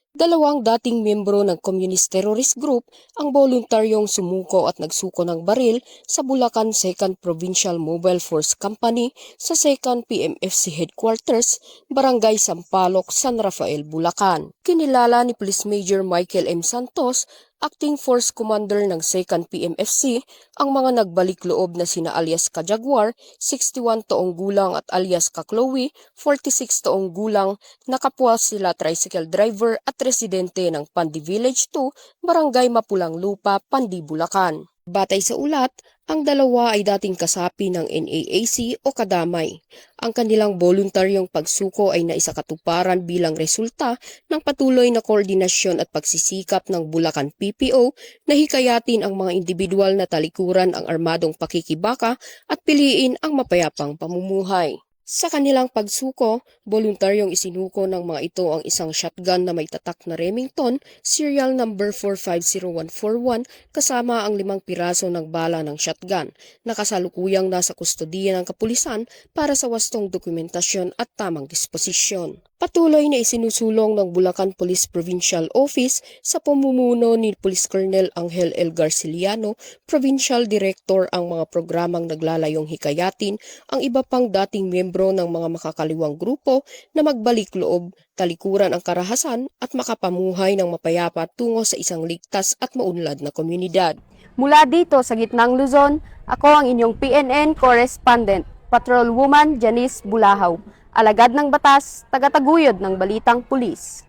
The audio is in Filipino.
Dalawang dating miyembro ng Communist Terrorist Group ang voluntaryong sumuko at nagsuko ng baril sa Bulacan 2nd Provincial Mobile Force Company sa 2nd PMFC Headquarters, Barangay Sampaloc, San Rafael, Bulacan. Kinilala ni Police Major Michael M. Santos, Acting Force Commander ng 2nd PMFC, ang mga nagbalik loob na sina alias Ka-Jaguar, 61 taong gulang at alias Ka-Chloe, 46 taong gulang, na kapwa sila tricycle driver at residente ng Pandi Village 2, Barangay Mapulang Lupa, Pandi, Bulacan. Batay sa ulat, ang dalawa ay dating kasapi ng NAAC o kadamay. Ang kanilang voluntaryong pagsuko ay naisakatuparan bilang resulta ng patuloy na koordinasyon at pagsisikap ng Bulacan PPO na hikayatin ang mga individual na talikuran ang armadong pakikibaka at piliin ang mapayapang pamumuhay. Sa kanilang pagsuko, voluntaryong isinuko ng mga ito ang isang shotgun na may tatak na Remington, serial number 450141, kasama ang 5 piraso ng bala ng shotgun, na kasalukuyang nasa kustodiya ng kapulisan para sa wastong dokumentasyon at tamang disposisyon. Patuloy na isinusulong ng Bulacan Police Provincial Office sa pamumuno ni Police Colonel Angel L. Garciliano, Provincial Director, ang mga programang naglalayong hikayatin ang iba pang dating miyembro ng mga makakaliwang grupo na magbalik loob, talikuran ang karahasan at makapamuhay ng mapayapa tungo sa isang ligtas at maunlad na komunidad. Mula dito sa Gitnang Luzon, ako ang inyong PNN Correspondent, Patrolwoman Janice Bulahaw, alagad ng batas, tagataguyod ng balitang pulis.